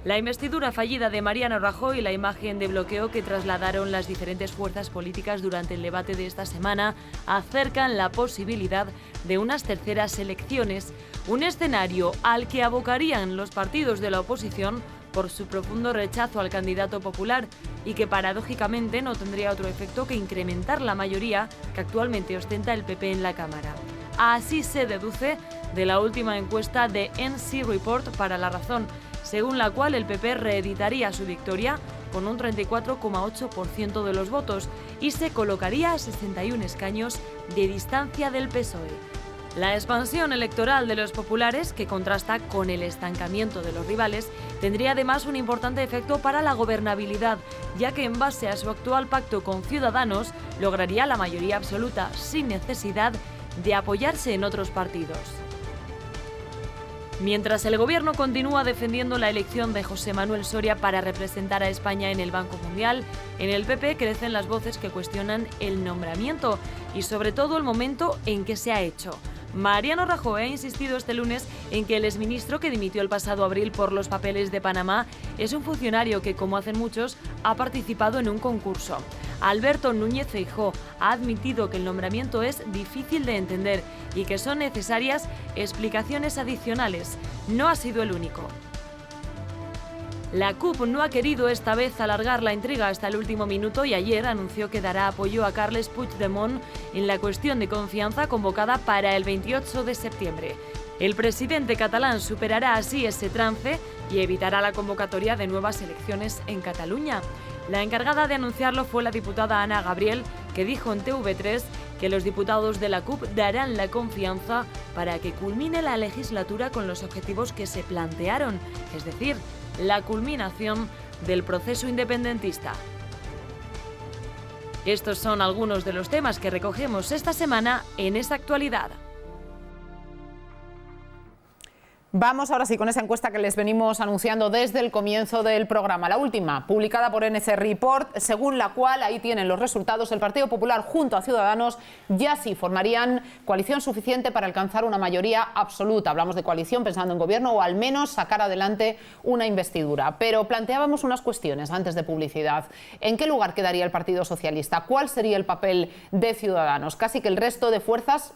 La investidura fallida de Mariano Rajoy y la imagen de bloqueo que trasladaron las diferentes fuerzas políticas durante el debate de esta semana acercan la posibilidad de unas terceras elecciones, un escenario al que abocarían los partidos de la oposición por su profundo rechazo al candidato popular y que paradójicamente no tendría otro efecto que incrementar la mayoría que actualmente ostenta el PP en la Cámara. Así se deduce de la última encuesta de NC Report para La Razón, según la cual el PP reeditaría su victoria con un 34,8% de los votos y se colocaría a 61 escaños de distancia del PSOE. La expansión electoral de los populares, que contrasta con el estancamiento de los rivales, tendría además un importante efecto para la gobernabilidad, ya que en base a su actual pacto con Ciudadanos lograría la mayoría absoluta sin necesidad de apoyarse en otros partidos. Mientras el Gobierno continúa defendiendo la elección de José Manuel Soria para representar a España en el Banco Mundial, en el PP crecen las voces que cuestionan el nombramiento y sobre todo el momento en que se ha hecho. Mariano Rajoy ha insistido este lunes en que el exministro que dimitió el pasado abril por los papeles de Panamá es un funcionario que, como hacen muchos, ha participado en un concurso. Alberto Núñez Feijóo ha admitido que el nombramiento es difícil de entender y que son necesarias explicaciones adicionales. No ha sido el único. La CUP no ha querido esta vez alargar la intriga hasta el último minuto y ayer anunció que dará apoyo a Carles Puigdemont en la cuestión de confianza convocada para el 28 de septiembre. El presidente catalán superará así ese trance y evitará la convocatoria de nuevas elecciones en Cataluña. La encargada de anunciarlo fue la diputada Ana Gabriel, que dijo en TV3 que los diputados de la CUP darán la confianza para que culmine la legislatura con los objetivos que se plantearon, es decir, la culminación del proceso independentista. Estos son algunos de los temas que recogemos esta semana en esta actualidad. Vamos ahora sí con esa encuesta que les venimos anunciando desde el comienzo del programa. La última, publicada por NC Report, según la cual, ahí tienen los resultados, el Partido Popular junto a Ciudadanos ya sí formarían coalición suficiente para alcanzar una mayoría absoluta. Hablamos de coalición pensando en gobierno o al menos sacar adelante una investidura. Pero planteábamos unas cuestiones antes de publicidad. ¿En qué lugar quedaría el Partido Socialista? ¿Cuál sería el papel de Ciudadanos? Casi que el resto de fuerzas,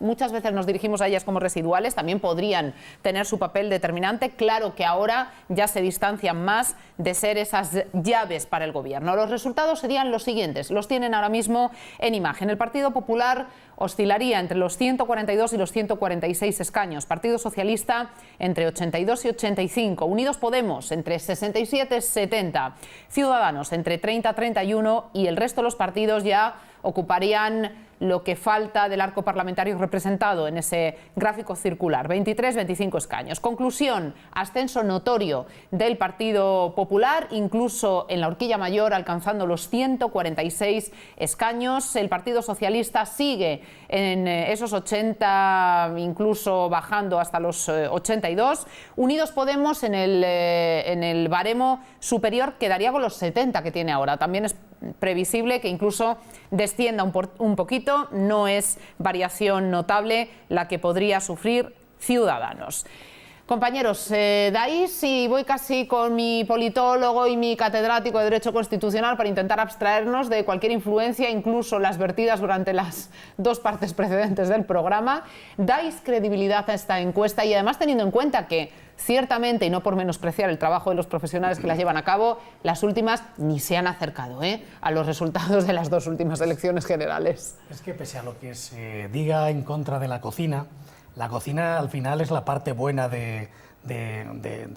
muchas veces nos dirigimos a ellas como residuales, también podrían tener su papel determinante. Claro que ahora ya se distancian más de ser esas llaves para el gobierno. Los resultados serían los siguientes, los tienen ahora mismo en imagen. El Partido Popular oscilaría entre los 142 y los 146 escaños, Partido Socialista entre 82 y 85, Unidos Podemos entre 67 y 70, Ciudadanos entre 30 y 31 y el resto de los partidos ya ocuparían lo que falta del arco parlamentario representado en ese gráfico circular, 23-25 escaños. Conclusión, ascenso notorio del Partido Popular, incluso en la horquilla mayor alcanzando los 146 escaños. El Partido Socialista sigue en esos 80, incluso bajando hasta los 82. Unidos Podemos en el baremo superior quedaría con los 70 que tiene ahora. También es previsible que incluso descienda un poquito, no es variación notable la que podría sufrir Ciudadanos. Compañeros, dais, y voy casi con mi politólogo y mi catedrático de Derecho Constitucional para intentar abstraernos de cualquier influencia, incluso las vertidas durante las dos partes precedentes del programa. ¿Dais credibilidad a esta encuesta? Y además teniendo en cuenta que ciertamente, y no por menospreciar el trabajo de los profesionales que las llevan a cabo, las últimas ni se han acercado a los resultados de las dos últimas elecciones generales. Es que pese a lo que se diga en contra de la cocina al final es la parte buena de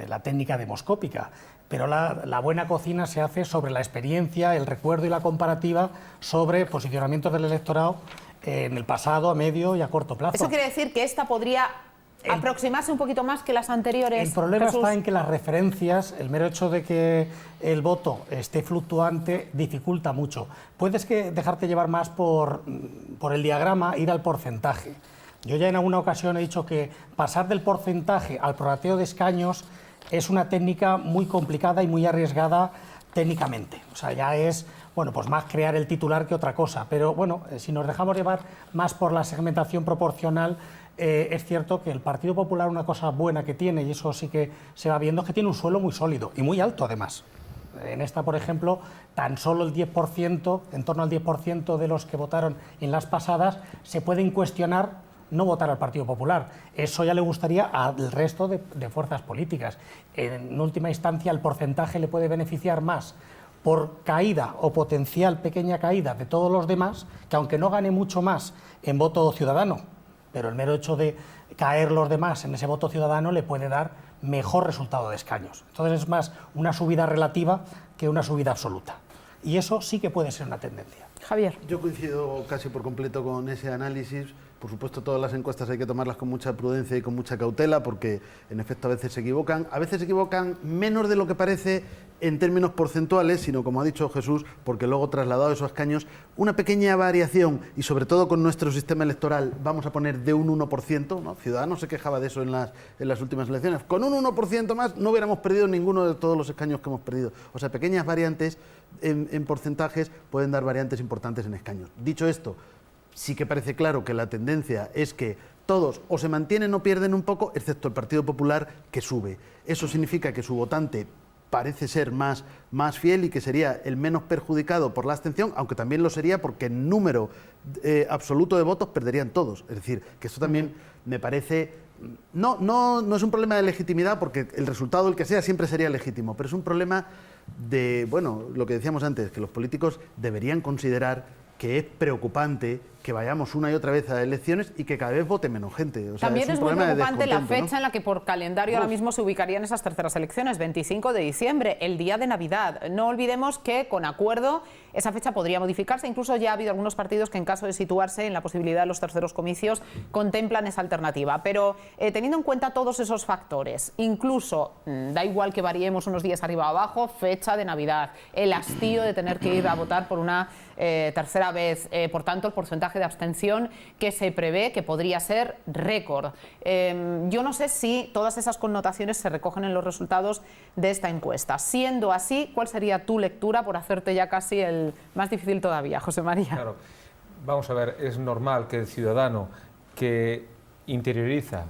la técnica demoscópica, pero la buena cocina se hace sobre la experiencia, el recuerdo y la comparativa sobre posicionamientos del electorado en el pasado, a medio y a corto plazo. ¿Eso quiere decir que esta podría aproximarse un poquito más que las anteriores? El problema Jesús está en que las referencias, el mero hecho de que el voto esté fluctuante, dificulta mucho. Puedes dejarte llevar más por el diagrama, ir al porcentaje. Yo ya en alguna ocasión he dicho que pasar del porcentaje al prorrateo de escaños es una técnica muy complicada y muy arriesgada técnicamente. O sea, ya es bueno, pues más crear el titular que otra cosa. Pero bueno, si nos dejamos llevar más por la segmentación proporcional, es cierto que el Partido Popular, una cosa buena que tiene, y eso sí que se va viendo, es que tiene un suelo muy sólido y muy alto además. En esta, por ejemplo, tan solo el 10%, en torno al 10% de los que votaron en las pasadas, se pueden cuestionar no votar al Partido Popular. Eso ya le gustaría al resto de fuerzas políticas. En última instancia, el porcentaje le puede beneficiar más por caída o potencial pequeña caída de todos los demás, que aunque no gane mucho más en voto ciudadano, pero el mero hecho de caer los demás en ese voto ciudadano le puede dar mejor resultado de escaños. Entonces es más una subida relativa que una subida absoluta. Y eso sí que puede ser una tendencia. Javier. Yo coincido casi por completo con ese análisis. Por supuesto, todas las encuestas hay que tomarlas con mucha prudencia y con mucha cautela, porque en efecto a veces se equivocan. A veces se equivocan menos de lo que parece en términos porcentuales, sino, como ha dicho Jesús, porque luego trasladado a esos escaños, una pequeña variación, y sobre todo con nuestro sistema electoral, vamos a poner de un 1%, ¿no? Ciudadanos se quejaba de eso en las últimas elecciones. Con un 1% más no hubiéramos perdido ninguno de todos los escaños que hemos perdido. O sea, pequeñas variantes en porcentajes pueden dar variantes importantes en escaños. Dicho esto, sí que parece claro que la tendencia es que todos o se mantienen o pierden un poco, excepto el Partido Popular, que sube. Eso significa que su votante parece ser más fiel y que sería el menos perjudicado por la abstención, aunque también lo sería porque en número absoluto de votos perderían todos. Es decir, que esto también me parece... No es un problema de legitimidad, porque el resultado, el que sea, siempre sería legítimo, pero es un problema de, bueno, lo que decíamos antes, que los políticos deberían considerar que es preocupante que vayamos una y otra vez a elecciones y que cada vez vote menos gente. O sea, también es muy preocupante la fecha, ¿no?, en la que por calendario ahora mismo se ubicarían esas terceras elecciones, 25 de diciembre, el día de Navidad. No olvidemos que con acuerdo esa fecha podría modificarse. Incluso ya ha habido algunos partidos que, en caso de situarse en la posibilidad de los terceros comicios, contemplan esa alternativa. Pero teniendo en cuenta todos esos factores, incluso da igual que variemos unos días arriba o abajo, fecha de Navidad, el hastío de tener que ir a votar por una tercera vez, por tanto el porcentaje de abstención que se prevé que podría ser récord. Yo no sé si todas esas connotaciones se recogen en los resultados de esta encuesta. Siendo así, ¿cuál sería tu lectura, por hacerte ya casi el más difícil todavía, José María? Claro, vamos a ver, es normal que el ciudadano que interioriza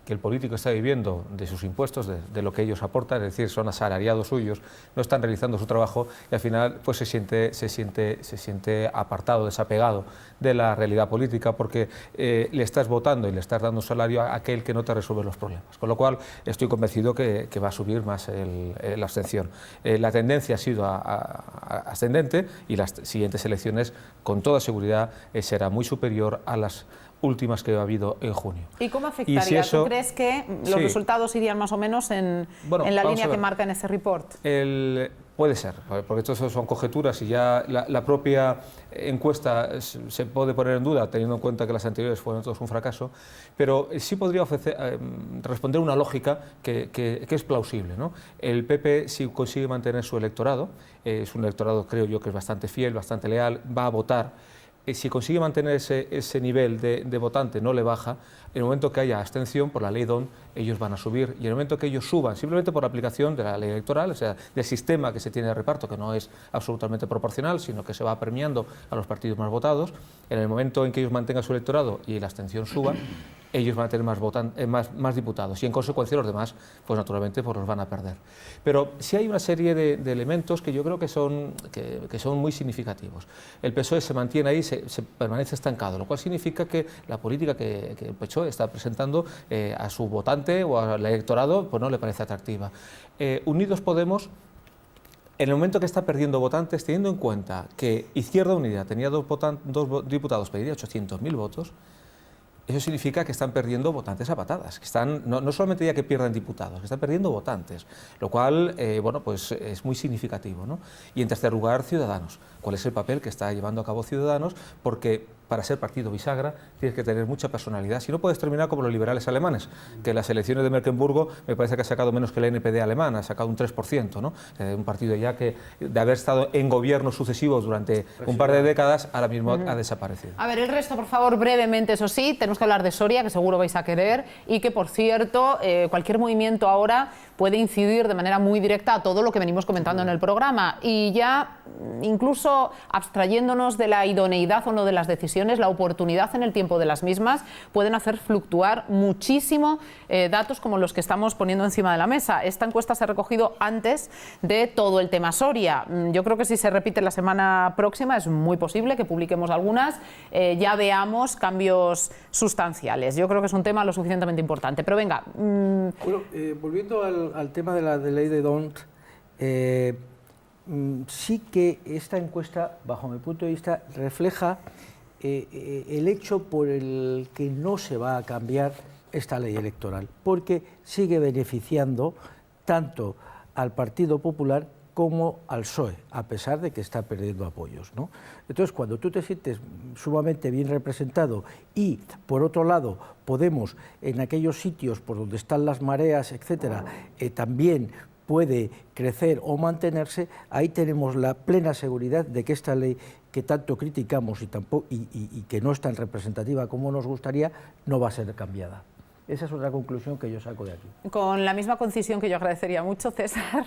que el político está viviendo de sus impuestos, de lo que ellos aportan, es decir, son asalariados suyos, no están realizando su trabajo y al final pues se siente apartado, desapegado de la realidad política, porque le estás votando y le estás dando un salario a aquel que no te resuelve los problemas. Con lo cual estoy convencido que va a subir más la abstención. La tendencia ha sido ascendente y las siguientes elecciones con toda seguridad será muy superior a las últimas que ha habido en junio. ¿Y cómo afectaría? Si eso, ¿tú crees que los resultados irían más o menos en la línea que marca en ese report? Puede ser, porque estos son conjeturas y ya la propia encuesta se puede poner en duda, teniendo en cuenta que las anteriores fueron todos un fracaso, pero sí podría responder una lógica que es plausible, ¿no? El PP, si consigue mantener su electorado, es un electorado, creo yo, que es bastante fiel, bastante leal, va a votar. Si consigue mantener ese nivel de votante, no le baja, en el momento que haya abstención por la ley DON, ellos van a subir, y en el momento que ellos suban, simplemente por la aplicación de la ley electoral, o sea, del sistema que se tiene de reparto, que no es absolutamente proporcional, sino que se va premiando a los partidos más votados, en el momento en que ellos mantengan su electorado y la abstención suba, ellos van a tener más diputados, y en consecuencia los demás, pues naturalmente, pues los van a perder. Pero sí hay una serie de elementos que yo creo que son muy significativos. El PSOE se mantiene ahí, se permanece estancado, lo cual significa que la política que el PSOE está presentando a su votante o al electorado, pues no le parece atractiva. Unidos Podemos, en el momento que está perdiendo votantes, teniendo en cuenta que Izquierda Unida tenía dos diputados, pediría 800.000 votos, eso significa que están perdiendo votantes a patadas, que están, no solamente ya que pierdan diputados, que están perdiendo votantes, lo cual, bueno, pues es muy significativo, ¿no? Y en tercer lugar, Ciudadanos. ¿Cuál es el papel que está llevando a cabo Ciudadanos? Porque para ser partido bisagra tienes que tener mucha personalidad. Si no, puedes terminar como los liberales alemanes, que en las elecciones de Mecklemburgo me parece que ha sacado menos que la NPD alemana, ha sacado un 3%, ¿no? Un partido ya que, de haber estado en gobiernos sucesivos durante un par de décadas, ahora mismo ha desaparecido. A ver, el resto, por favor, brevemente, eso sí, tenemos que hablar de Soria, que seguro vais a querer, y que, por cierto, cualquier movimiento ahora puede incidir de manera muy directa a todo lo que venimos comentando en el programa. Y ya, incluso abstrayéndonos de la idoneidad o no de las decisiones, la oportunidad en el tiempo de las mismas pueden hacer fluctuar muchísimo datos como los que estamos poniendo encima de la mesa. Esta encuesta se ha recogido antes de todo el tema Soria. Yo creo que si se repite la semana próxima es muy posible que publiquemos algunas, ya veamos cambios sustanciales. Yo creo que es un tema lo suficientemente importante. Pero venga. Bueno, volviendo al tema de la ley de D'Hondt, sí que esta encuesta, bajo mi punto de vista, refleja el hecho por el que no se va a cambiar esta ley electoral, porque sigue beneficiando tanto al Partido Popular como al PSOE, a pesar de que está perdiendo apoyos, ¿no? Entonces, cuando tú te sientes sumamente bien representado y, por otro lado, Podemos, en aquellos sitios por donde están las mareas, etcétera, también puede crecer o mantenerse, ahí tenemos la plena seguridad de que esta ley que tanto criticamos y que no es tan representativa como nos gustaría, no va a ser cambiada. Esa es otra conclusión que yo saco de aquí. Con la misma concisión que yo agradecería mucho, César.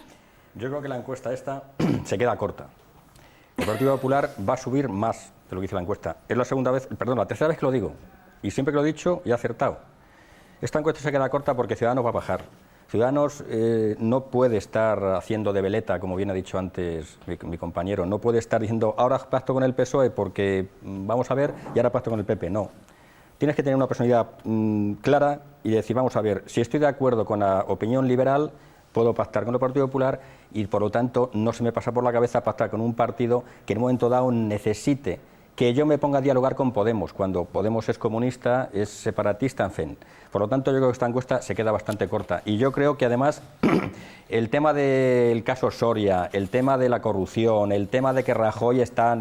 Yo creo que la encuesta esta se queda corta. El Partido Popular va a subir más de lo que dice la encuesta. Es la la tercera vez que lo digo. Y siempre que lo he dicho, he acertado. Esta encuesta se queda corta porque Ciudadanos va a bajar. Ciudadanos no puede estar haciendo de veleta, como bien ha dicho antes mi compañero. No puede estar diciendo, ahora pacto con el PSOE porque vamos a ver, y ahora pacto con el PP. No. Tienes que tener una personalidad clara y decir, vamos a ver, si estoy de acuerdo con la opinión liberal, puedo pactar con el Partido Popular y, por lo tanto, no se me pasa por la cabeza pactar con un partido que en un momento dado necesite que yo me ponga a dialogar con Podemos, cuando Podemos es comunista, es separatista, en fin. Por lo tanto, yo creo que esta encuesta se queda bastante corta. Y yo creo que, además, el tema del caso Soria, el tema de la corrupción, el tema de que Rajoy está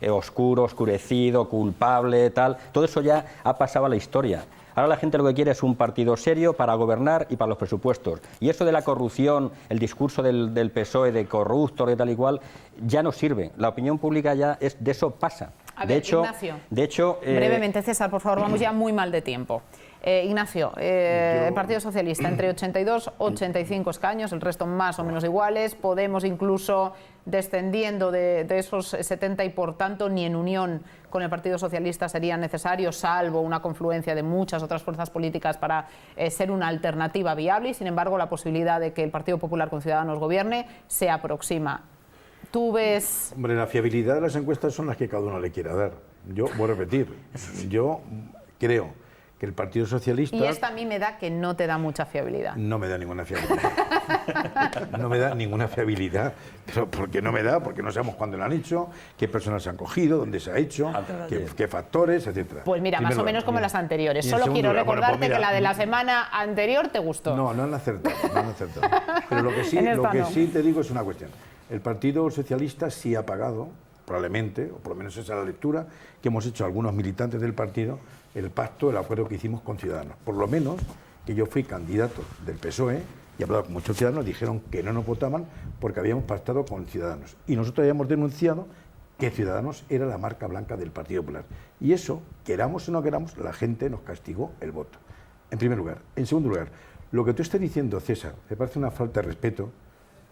oscurecido, culpable, tal, todo eso ya ha pasado a la historia. Ahora la gente lo que quiere es un partido serio para gobernar y para los presupuestos. Y eso de la corrupción, el discurso del PSOE de corrupto, de tal y cual, ya no sirve. La opinión pública ya de eso pasa. A ver, Ignacio, brevemente, César, por favor, vamos ya muy mal de tiempo. Ignacio, el Partido Socialista entre 82 85 escaños, el resto más o menos iguales, Podemos incluso descendiendo de esos 70 y por tanto ni en unión con el Partido Socialista sería necesario, salvo una confluencia de muchas otras fuerzas políticas para ser una alternativa viable y sin embargo la posibilidad de que el Partido Popular con Ciudadanos gobierne se aproxima. ¿Tú ves...? Hombre, la fiabilidad de las encuestas son las que cada uno le quiera dar. Yo voy a repetir, yo creo que el Partido Socialista... Y esta a mí me da que no te da mucha fiabilidad. No me da ninguna fiabilidad. No me da ninguna fiabilidad. Pero ¿por qué no me da? Porque no sabemos cuándo lo han hecho, qué personas se han cogido, dónde se ha hecho, qué factores, etcétera. Pues mira, más o menos como las anteriores. Solo quiero recordarte que la de la semana anterior te gustó. No han acertado, no han acertado. Pero lo que sí te digo es una cuestión. El Partido Socialista sí ha pagado, probablemente, o por lo menos esa es la lectura que hemos hecho algunos militantes del partido, el pacto, el acuerdo que hicimos con Ciudadanos. Por lo menos que yo fui candidato del PSOE y he hablado con muchos ciudadanos, dijeron que no nos votaban porque habíamos pactado con Ciudadanos. Y nosotros habíamos denunciado que Ciudadanos era la marca blanca del Partido Popular. Y eso, queramos o no queramos, la gente nos castigó el voto. En primer lugar. En segundo lugar, lo que tú estás diciendo, César, me parece una falta de respeto.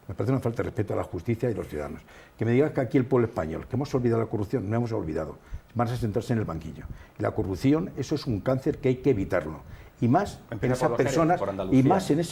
Me parece una falta de respeto a la justicia y a los ciudadanos. Que me digas que aquí el pueblo español, que hemos olvidado la corrupción, no hemos olvidado. Van a sentarse en el banquillo. Y la corrupción, eso es un cáncer que hay que evitarlo. Y más en esas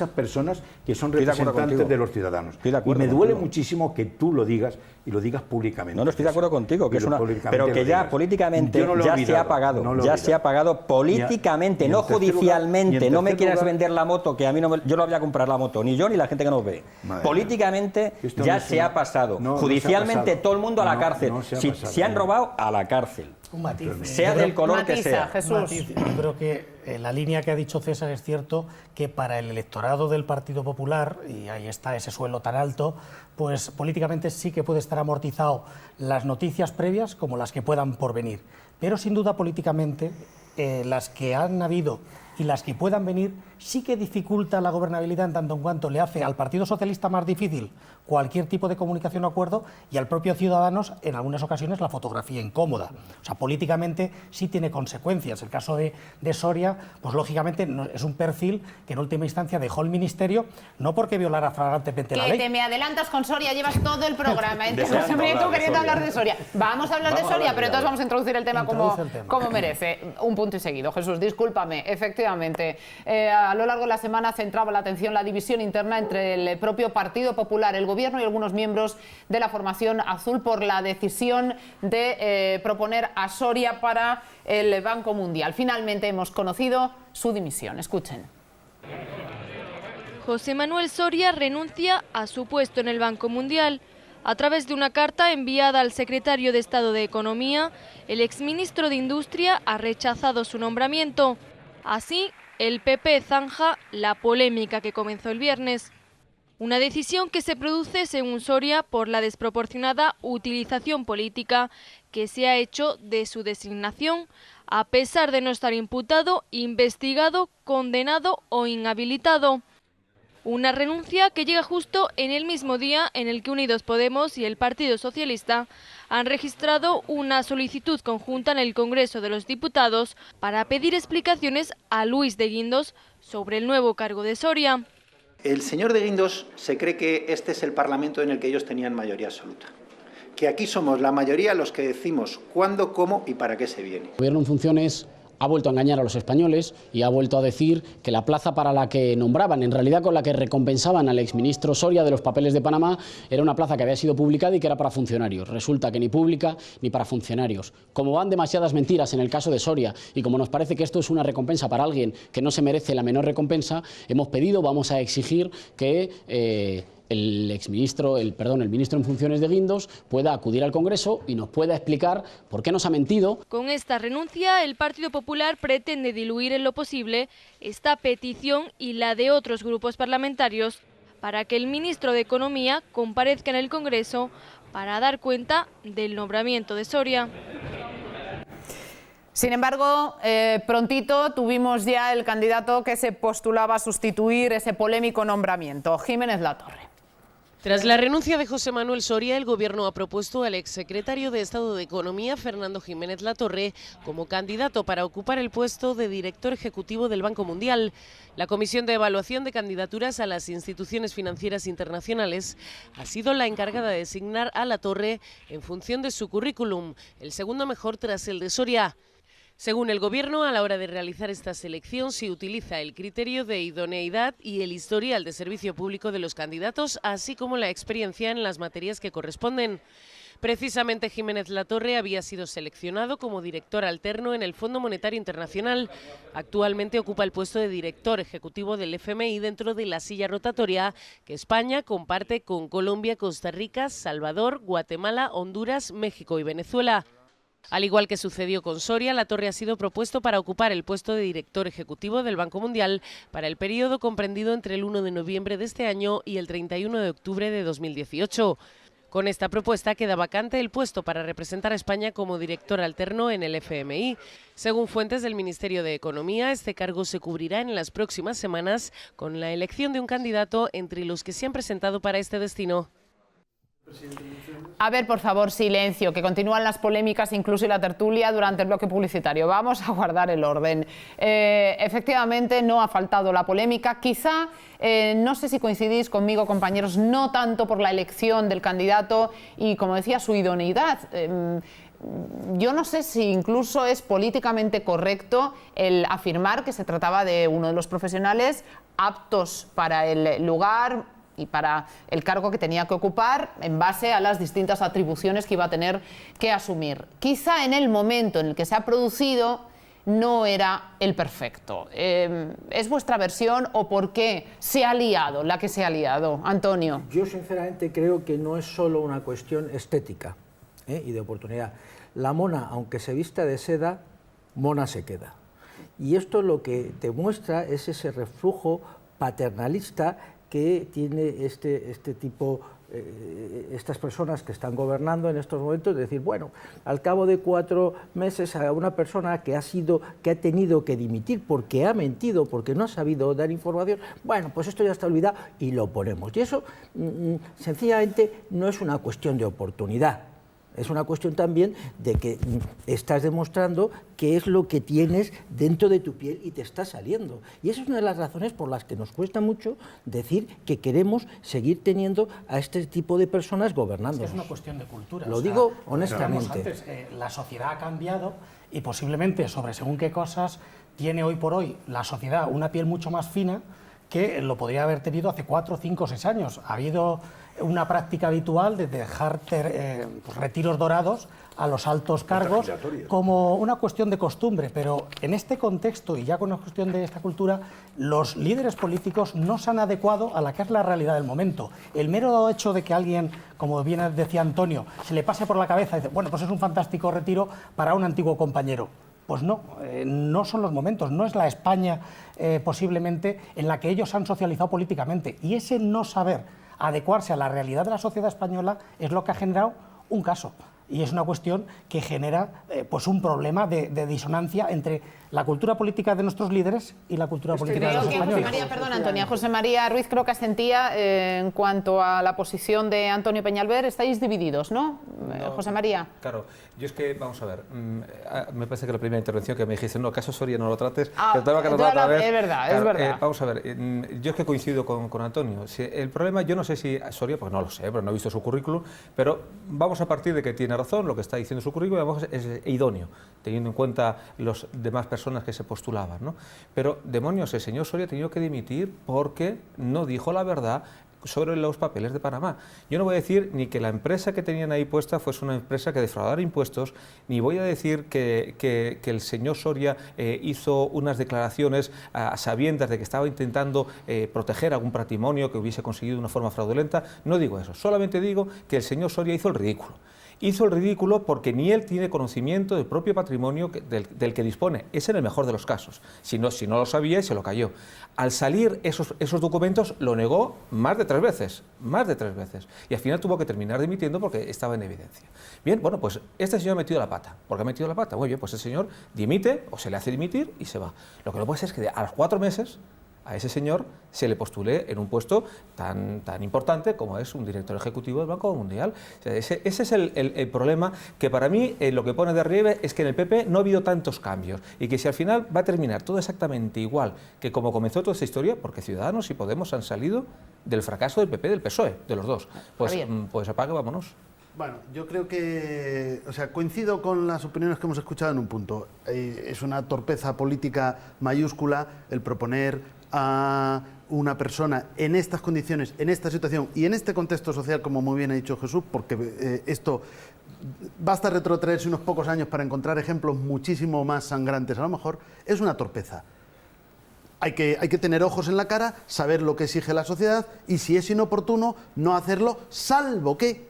personas, que son representantes de los ciudadanos. Y me duele muchísimo que tú lo digas y lo digas públicamente. No estoy de acuerdo contigo, que es una, pero que ya políticamente ya se ha pagado, ya se ha pagado políticamente, no judicialmente. No me quieras vender la moto, que a mí no yo no voy a comprar la moto, ni yo ni la gente que nos ve. Políticamente ya se ha pasado. Judicialmente todo el mundo a la cárcel. Si han robado, a la cárcel. Un matiz. Sea del color que sea. Jesús. Yo creo que la línea que ha dicho César es cierto, que para el electorado del Partido Popular, y ahí está ese suelo tan alto, pues políticamente sí que puede estar amortizado las noticias previas como las que puedan por venir. Pero sin duda políticamente las que han habido y las que puedan venir sí que dificulta la gobernabilidad en tanto en cuanto le hace al Partido Socialista más difícil cualquier tipo de comunicación o acuerdo y al propio Ciudadanos en algunas ocasiones la fotografía incómoda. O sea, políticamente sí tiene consecuencias. El caso de Soria, pues lógicamente es un perfil que en última instancia dejó el ministerio, no porque violara flagrantemente la ley. Que te me adelantas con Soria, llevas todo el programa. Entonces, tú queriendo hablar de Soria. Vamos a hablar de Soria, pero entonces vamos a introducir el tema como merece. Un punto y seguido. Jesús, discúlpame, efectivamente. A lo largo de la semana centraba la atención la división interna entre el propio Partido Popular, el Gobierno y algunos miembros de la formación azul por la decisión de proponer a Soria para el Banco Mundial. Finalmente hemos conocido su dimisión. Escuchen. José Manuel Soria renuncia a su puesto en el Banco Mundial. A través de una carta enviada al secretario de Estado de Economía, el exministro de Industria ha rechazado su nombramiento. Así, el PP zanja la polémica que comenzó el viernes. Una decisión que se produce, según Soria, por la desproporcionada utilización política que se ha hecho de su designación, a pesar de no estar imputado, investigado, condenado o inhabilitado. Una renuncia que llega justo en el mismo día en el que Unidos Podemos y el Partido Socialista han registrado una solicitud conjunta en el Congreso de los Diputados para pedir explicaciones a Luis de Guindos sobre el nuevo cargo de Soria. El señor de Guindos se cree que este es el Parlamento en el que ellos tenían mayoría absoluta. Que aquí somos la mayoría los que decimos cuándo, cómo y para qué se viene. El Gobierno en funciones ha vuelto a engañar a los españoles y ha vuelto a decir que la plaza para la que nombraban, en realidad con la que recompensaban al exministro Soria de los papeles de Panamá, era una plaza que había sido publicada y que era para funcionarios. Resulta que ni pública ni para funcionarios. Como van demasiadas mentiras en el caso de Soria y como nos parece que esto es una recompensa para alguien que no se merece la menor recompensa, hemos pedido, vamos a exigir que el ministro en funciones de Guindos pueda acudir al Congreso y nos pueda explicar por qué nos ha mentido. Con esta renuncia, el Partido Popular pretende diluir en lo posible esta petición y la de otros grupos parlamentarios para que el ministro de Economía comparezca en el Congreso para dar cuenta del nombramiento de Soria. Sin embargo, prontito tuvimos ya el candidato que se postulaba a sustituir ese polémico nombramiento, Jiménez Latorre. Tras la renuncia de José Manuel Soria, el Gobierno ha propuesto al exsecretario de Estado de Economía, Fernando Jiménez Latorre, como candidato para ocupar el puesto de director ejecutivo del Banco Mundial. La Comisión de Evaluación de Candidaturas a las Instituciones Financieras Internacionales ha sido la encargada de designar a Latorre en función de su currículum, el segundo mejor tras el de Soria. Según el Gobierno, a la hora de realizar esta selección se utiliza el criterio de idoneidad y el historial de servicio público de los candidatos, así como la experiencia en las materias que corresponden. Precisamente Jiménez Latorre había sido seleccionado como director alterno en el Fondo Monetario Internacional. Actualmente ocupa el puesto de director ejecutivo del FMI dentro de la silla rotatoria que España comparte con Colombia, Costa Rica, Salvador, Guatemala, Honduras, México y Venezuela. Al igual que sucedió con Soria, Latorre ha sido propuesto para ocupar el puesto de director ejecutivo del Banco Mundial para el periodo comprendido entre el 1 de noviembre de este año y el 31 de octubre de 2018. Con esta propuesta queda vacante el puesto para representar a España como director alterno en el FMI. Según fuentes del Ministerio de Economía, este cargo se cubrirá en las próximas semanas con la elección de un candidato entre los que se han presentado para este destino. A ver, por favor, silencio, que continúan las polémicas, incluso la tertulia durante el bloque publicitario. Vamos a guardar el orden. Efectivamente, no ha faltado la polémica. Quizá, no sé si coincidís conmigo, compañeros, no tanto por la elección del candidato y, como decía, su idoneidad. Yo no sé si incluso es políticamente correcto el afirmar que se trataba de uno de los profesionales aptos para el lugar y para el cargo que tenía que ocupar en base a las distintas atribuciones que iba a tener que asumir. Quizá en el momento en el que se ha producido no era el perfecto. ¿Es vuestra versión o por qué se ha liado la que se ha liado? Antonio. Yo sinceramente creo que no es solo una cuestión estética y de oportunidad. La mona, aunque se vista de seda, mona se queda. Y esto lo que demuestra es ese reflujo paternalista que tiene este tipo estas personas que están gobernando en estos momentos, decir, bueno, al cabo de 4 meses a una persona que ha tenido que dimitir porque ha mentido, porque no ha sabido dar información, bueno, pues esto ya está olvidado y lo ponemos. Y eso sencillamente no es una cuestión de oportunidad. Es una cuestión también de que estás demostrando qué es lo que tienes dentro de tu piel y te está saliendo. Y esa es una de las razones por las que nos cuesta mucho decir que queremos seguir teniendo a este tipo de personas gobernando. Es una cuestión de cultura. Lo digo honestamente. Antes, la sociedad ha cambiado y posiblemente sobre según qué cosas tiene hoy por hoy la sociedad una piel mucho más fina que lo podría haber tenido hace 4, 5, 6 años. Ha habido una práctica habitual de dejar retiros dorados a los altos cargos como una cuestión de costumbre, pero en este contexto y ya con la cuestión de esta cultura, los líderes políticos no se han adecuado a la que es la realidad del momento. El mero hecho de que alguien, como bien decía Antonio, se le pase por la cabeza y dice, bueno, pues es un fantástico retiro para un antiguo compañero. Pues no, no son los momentos, no es la España posiblemente en la que ellos han socializado políticamente. Y ese no saber adecuarse a la realidad de la sociedad española es lo que ha generado un caso. Y es una cuestión que genera pues un problema de disonancia entre la cultura política de nuestros líderes y la cultura política de los españoles. José María Ruiz creo que asentía en cuanto a la posición de Antonio Peñalver. Estáis divididos, ¿no? José María. Claro, yo es que, vamos a ver, me parece que la primera intervención que me dijiste, no, caso Soria no lo trates, es verdad, claro, es verdad. Vamos a ver, yo es que coincido con Antonio. El problema, yo no sé si Soria, pues no lo sé, pero no he visto su currículum, pero vamos a partir de que tiene razón, lo que está diciendo su currículum es idóneo, teniendo en cuenta los demás personas que se postulaban, ¿no? Pero, demonios, el señor Soria ha tenido que dimitir porque no dijo la verdad sobre los papeles de Panamá. Yo no voy a decir ni que la empresa que tenían ahí puesta fuese una empresa que defraudara impuestos, ni voy a decir que el señor Soria hizo unas declaraciones a sabiendas de que estaba intentando proteger algún patrimonio que hubiese conseguido de una forma fraudulenta. No digo eso, solamente digo que el señor Soria hizo el ridículo. Hizo el ridículo porque ni él tiene conocimiento del propio patrimonio del que dispone. Es en el mejor de los casos. Si no lo sabía y se lo cayó. Al salir esos documentos lo negó más de 3 veces. Más de 3 veces. Y al final tuvo que terminar dimitiendo porque estaba en evidencia. Bien, bueno, pues este señor ha metido la pata. ¿Por qué ha metido la pata? Muy bien, pues el señor dimite o se le hace dimitir y se va. Lo que no puede ser es que a los 4 meses a ese señor se le postule en un puesto tan importante como es un director ejecutivo del Banco Mundial. O sea, ese es el problema que para mí lo que pone de relieve es que en el PP no ha habido tantos cambios y que si al final va a terminar todo exactamente igual que como comenzó toda esta historia, porque Ciudadanos y Podemos han salido del fracaso del PP y del PSOE, de los dos, pues apague, vámonos. Bueno, yo creo que, coincido con las opiniones que hemos escuchado en un punto. Es una torpeza política mayúscula el proponer a una persona en estas condiciones, en esta situación y en este contexto social, como muy bien ha dicho Jesús, porque esto basta retrotraerse unos pocos años para encontrar ejemplos muchísimo más sangrantes. A lo mejor es una torpeza. Hay que tener ojos en la cara, saber lo que exige la sociedad y si es inoportuno, no hacerlo, salvo que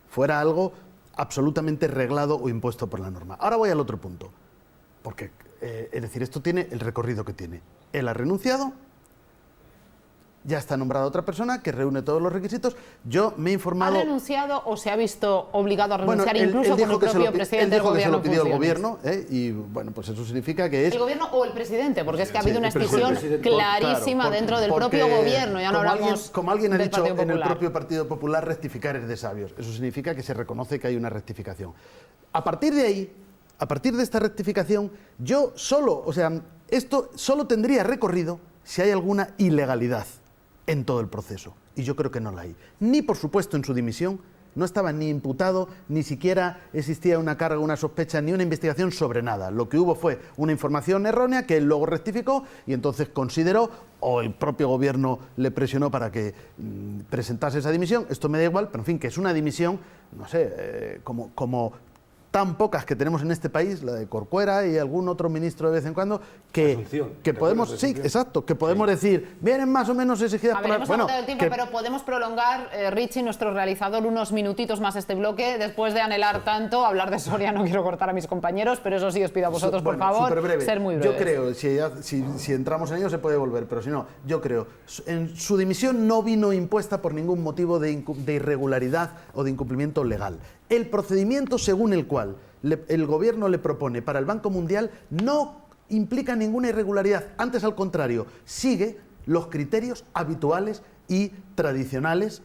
fuera algo absolutamente reglado o impuesto por la norma. Ahora voy al otro punto, porque es decir, esto tiene el recorrido que tiene. Él ha renunciado, ya está nombrada otra persona que reúne todos los requisitos. Yo me he informado... ¿Ha renunciado o se ha visto obligado a renunciar incluso con el propio presidente del gobierno? Él dijo que se lo pidió el gobierno, y bueno, pues eso significa que es... ¿El gobierno o el presidente? Porque es que ha habido una escisión clarísima dentro del propio gobierno. Ya no hablamos como alguien ha dicho en el propio Partido Popular, rectificar es de sabios. Eso significa que se reconoce que hay una rectificación. A partir de ahí, a partir de esta rectificación, esto solo tendría recorrido si hay alguna ilegalidad en todo el proceso. Y yo creo que no la hay. Ni, por supuesto, en su dimisión, no estaba ni imputado, ni siquiera existía una carga, una sospecha, ni una investigación sobre nada. Lo que hubo fue una información errónea que él luego rectificó y entonces consideró, o el propio gobierno le presionó para que presentase esa dimisión. Esto me da igual, pero en fin, que es una dimisión, no sé, como tan pocas que tenemos en este país, la de Corcuera y algún otro ministro de vez en cuando, que podemos, sí, exacto, que podemos decir, vienen más o menos exigidas por hemos agotado el tiempo, pero podemos prolongar, Richie, nuestro realizador, unos minutitos más este bloque, después de anhelar tanto, hablar de Soria, no quiero cortar a mis compañeros, pero eso sí os pido a vosotros, por favor, ser muy breves. Yo creo, si entramos en ello se puede volver, pero si no, yo creo, en su dimisión no vino impuesta por ningún motivo de irregularidad o de incumplimiento legal. El procedimiento según el cual el Gobierno le propone para el Banco Mundial no implica ninguna irregularidad, antes al contrario, sigue los criterios habituales y tradicionales.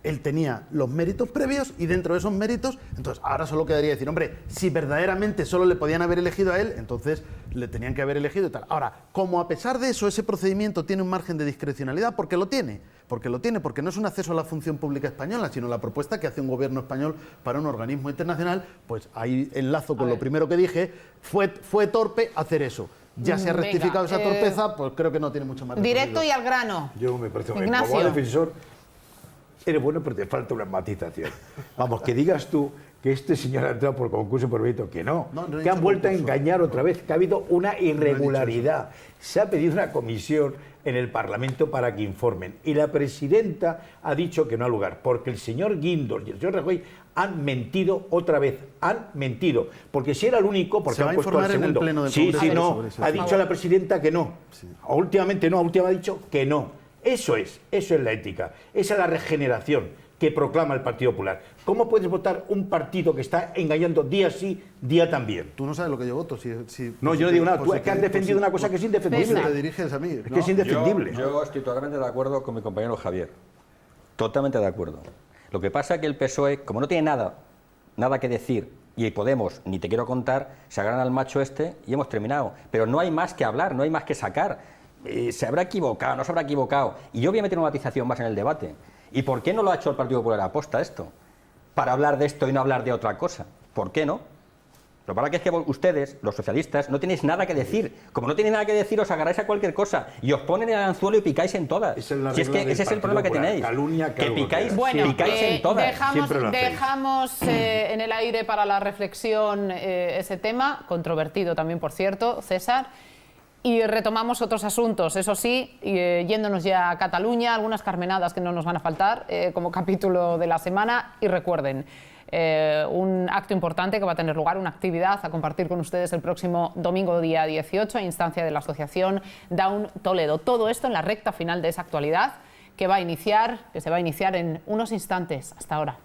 Él tenía los méritos previos y dentro de esos méritos, entonces ahora solo quedaría decir, hombre, si verdaderamente solo le podían haber elegido a él, entonces le tenían que haber elegido y tal. Ahora, como a pesar de eso ese procedimiento tiene un margen de discrecionalidad, porque lo tiene, porque no es un acceso a la función pública española, sino la propuesta que hace un gobierno español para un organismo internacional, pues ahí enlazo con lo primero que dije, fue torpe hacer eso. Ya se ha rectificado esa torpeza, pues creo que no tiene mucho más. Directo y al grano. Yo me parece Ignacio. Como defensor, eres bueno, pero te falta una matización. Vamos, que digas tú que este señor ha entrado por concurso por mérito, que no que han vuelto a engañar otra vez, que ha habido una irregularidad. Se ha pedido una comisión en el Parlamento para que informen. Y la presidenta ha dicho que no ha lugar, porque el señor Guindos y el señor Rajoy han mentido otra vez. Han mentido. Porque si era el único, porque han puesto al segundo. En el pleno del sí, Congreso, no. Ha dicho la presidenta que no. Sí. Últimamente no, última ha dicho que no. Eso es la ética. Esa es la regeneración que proclama el Partido Popular. ¿Cómo puedes votar un partido que está engañando día sí, día también? Tú no sabes lo que yo voto. No, yo no digo nada. Tú es que has defendido una cosa que es indefendible. Te diriges a mí. Es que es indefendible. Yo estoy totalmente de acuerdo con mi compañero Javier. Totalmente de acuerdo. Lo que pasa es que el PSOE, como no tiene nada que decir, y Podemos, ni te quiero contar, se agarran al macho este y hemos terminado. Pero no hay más que hablar, no hay más que sacar. Se habrá equivocado, no se habrá equivocado. Y yo voy a meter una matización más en el debate. ¿Y por qué no lo ha hecho el Partido Popular aposta esto? Para hablar de esto y no hablar de otra cosa. ¿Por qué no? Lo que pasa es que ustedes, los socialistas, no tenéis nada que decir. Como no tenéis nada que decir, os agarráis a cualquier cosa y os ponen el anzuelo y picáis en todas. Si es que ese es el problema que tenéis. Que picáis en todas. Dejamos en el aire para la reflexión ese tema, controvertido también, por cierto, César. Y retomamos otros asuntos, eso sí, yéndonos ya a Cataluña, algunas carmenadas que no nos van a faltar como capítulo de la semana. Y recuerden, un acto importante que va a tener lugar, una actividad a compartir con ustedes el próximo domingo día 18 a instancia de la asociación Down Toledo. Todo esto en la recta final de esa actualidad que se va a iniciar en unos instantes. Hasta ahora.